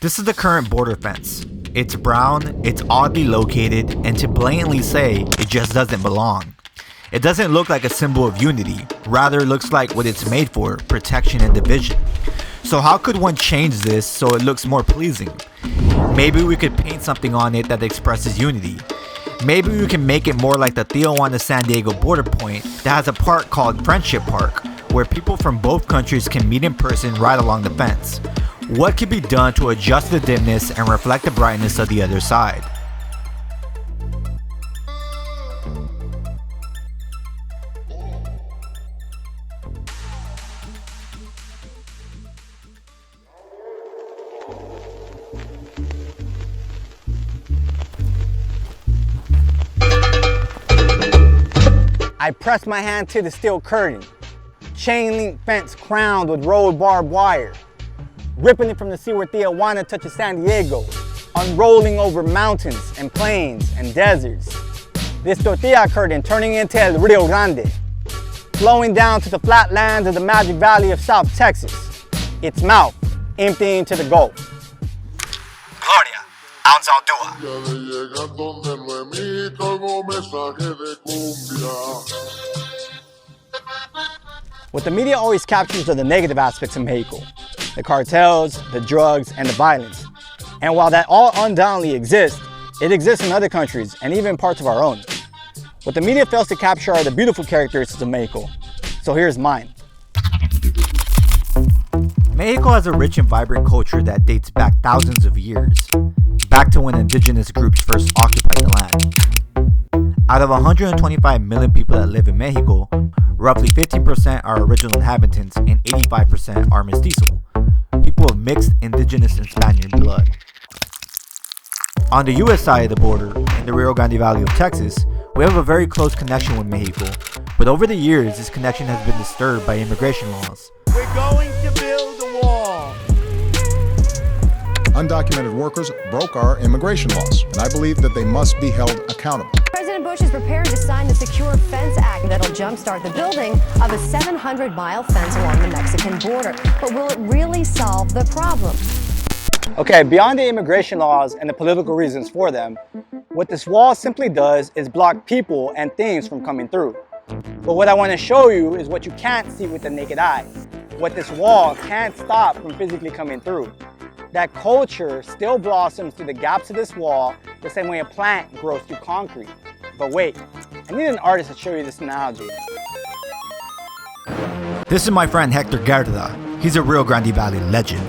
This is the current border fence. It's brown, it's oddly located, and to blatantly say, it just doesn't belong. It doesn't look like a symbol of unity, rather it looks like what it's made for, protection and division. So how could one change this so it looks more pleasing? Maybe we could paint something on it that expresses unity. Maybe we can make it more like the Tijuana-San Diego border point that has a park called Friendship Park, where people from both countries can meet in person right along the fence. What could be done to adjust the dimness and reflect the brightness of the other side? I press my hand to the steel curtain, chain link fence crowned with road barbed wire, ripping it from the sea where Tijuana touches San Diego, unrolling over mountains and plains and deserts. This tortilla curtain turning into El Rio Grande, flowing down to the flatlands of the Magic Valley of South Texas, its mouth emptying to the Gulf. Gloria, ounce What the media always captures are the negative aspects of Mexico, the cartels, the drugs, and the violence. And while that all undoubtedly exists, it exists in other countries and even parts of our own. What the media fails to capture are the beautiful characteristics of Mexico. So here's mine. Mexico has a rich and vibrant culture that dates back thousands of years, back to when indigenous groups first occupied the land. Out of 125 million people that live in Mexico, roughly 15% are original inhabitants and 85% are mestizo, people of mixed indigenous and Spaniard blood. On the US side of the border, in the Rio Grande Valley of Texas, we have a very close connection with Mexico, but over the years this connection has been disturbed by immigration laws. We're going to build a wall. Undocumented workers broke our immigration laws, and I believe that they must be held accountable. President Bush is preparing to sign the Secure Fence Act that'll jumpstart the building of a 700-mile fence along the Mexican border. But will it really solve the problem? Okay, beyond the immigration laws and the political reasons for them, what this wall simply does is block people and things from coming through. But what I want to show you is what you can't see with the naked eye, what this wall can't stop from physically coming through. That culture still blossoms through the gaps of this wall the same way a plant grows through concrete. But wait, I need an artist to show you this analogy. This is my friend Hector Guerra. He's a Rio Grande Valley legend.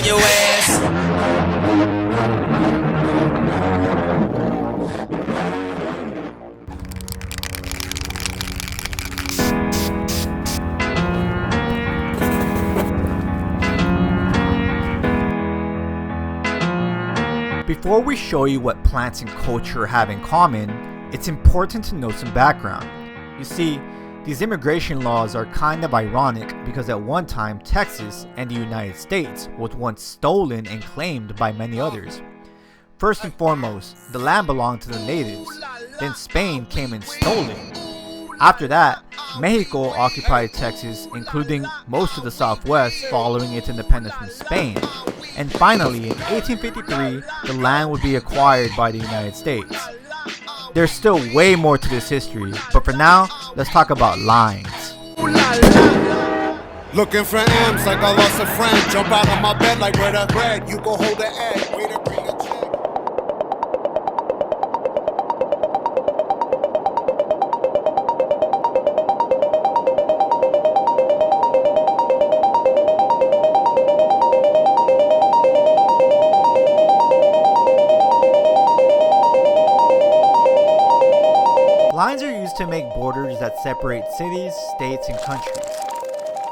Your ass. Before we show you what plants and culture have in common, it's important to know some background. You see, these immigration laws are kind of ironic because at one time Texas and the United States was once stolen and claimed by many others. First and foremost, the land belonged to the natives, then Spain came and stole it. After that, Mexico occupied Texas, including most of the Southwest following its independence from Spain. And finally, in 1853, the land would be acquired by the United States. There's still way more to this history, but for now, let's talk about lines. Looking for M's like I lost a friend. Jump out of my bed like where the bread. You go hold the egg. Wait to bring a check. Lines are used to make borders that separate cities, states, and countries.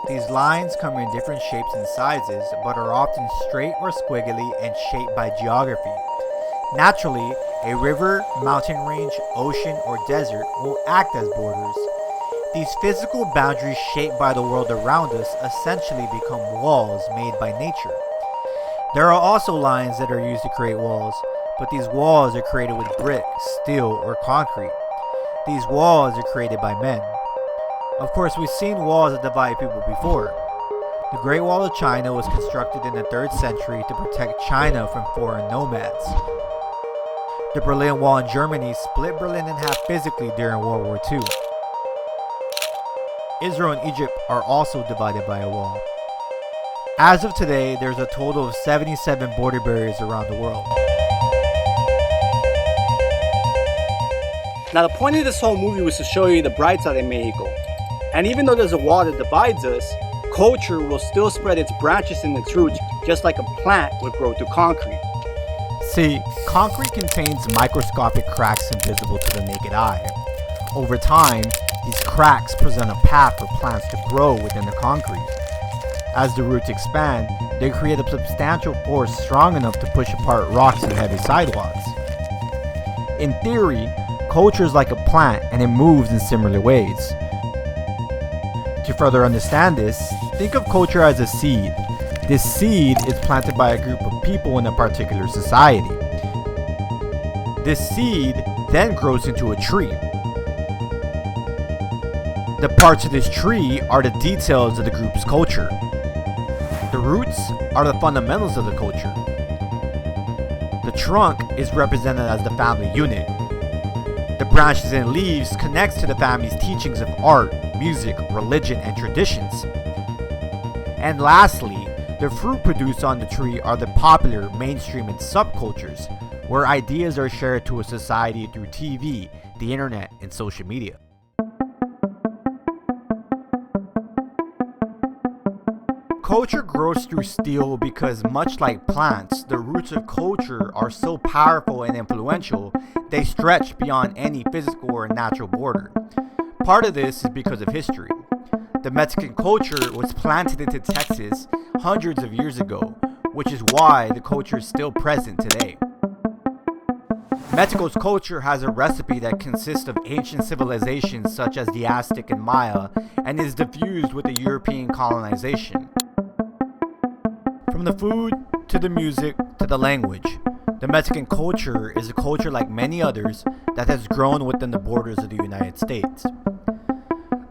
These lines come in different shapes and sizes, but are often straight or squiggly and shaped by geography. Naturally, a river, mountain range, ocean, or desert will act as borders. These physical boundaries shaped by the world around us essentially become walls made by nature. There are also lines that are used to create walls, but these walls are created with brick, steel, or concrete. These walls are created by men. Of course, we've seen walls that divide people before. The Great Wall of China was constructed in the 3rd century to protect China from foreign nomads. The Berlin Wall in Germany split Berlin in half physically during World War II. Israel and Egypt are also divided by a wall. As of today, there's a total of 77 border barriers around the world. Now, the point of this whole movie was to show you the bright side of Mexico. And even though there's a wall that divides us, culture will still spread its branches and its roots just like a plant would grow through concrete. See, concrete contains microscopic cracks invisible to the naked eye. Over time, these cracks present a path for plants to grow within the concrete. As the roots expand, they create a substantial force strong enough to push apart rocks and heavy sidewalks. In theory, culture is like a plant and it moves in similar ways. To further understand this, think of culture as a seed. This seed is planted by a group of people in a particular society. This seed then grows into a tree. The parts of this tree are the details of the group's culture. The roots are the fundamentals of the culture. The trunk is represented as the family unit. The branches and leaves connects to the family's teachings of art, music, religion, and traditions. And lastly, the fruit produced on the tree are the popular, mainstream, and subcultures, where ideas are shared to a society through TV, the internet, and social media. Culture grows through steel because, much like plants, the roots of culture are so powerful and influential, they stretch beyond any physical or natural border. Part of this is because of history. The Mexican culture was planted into Texas hundreds of years ago, which is why the culture is still present today. Mexico's culture has a recipe that consists of ancient civilizations such as the Aztec and Maya and is diffused with the European colonization. From the food, to the music, to the language, the Mexican culture is a culture like many others that has grown within the borders of the United States.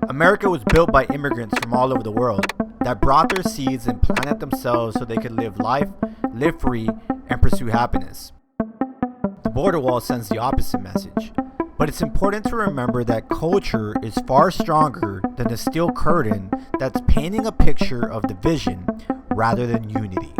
America was built by immigrants from all over the world that brought their seeds and planted themselves so they could live life, live free, and pursue happiness. The border wall sends the opposite message, but it's important to remember that culture is far stronger than the steel curtain that's painting a picture of division rather than unity.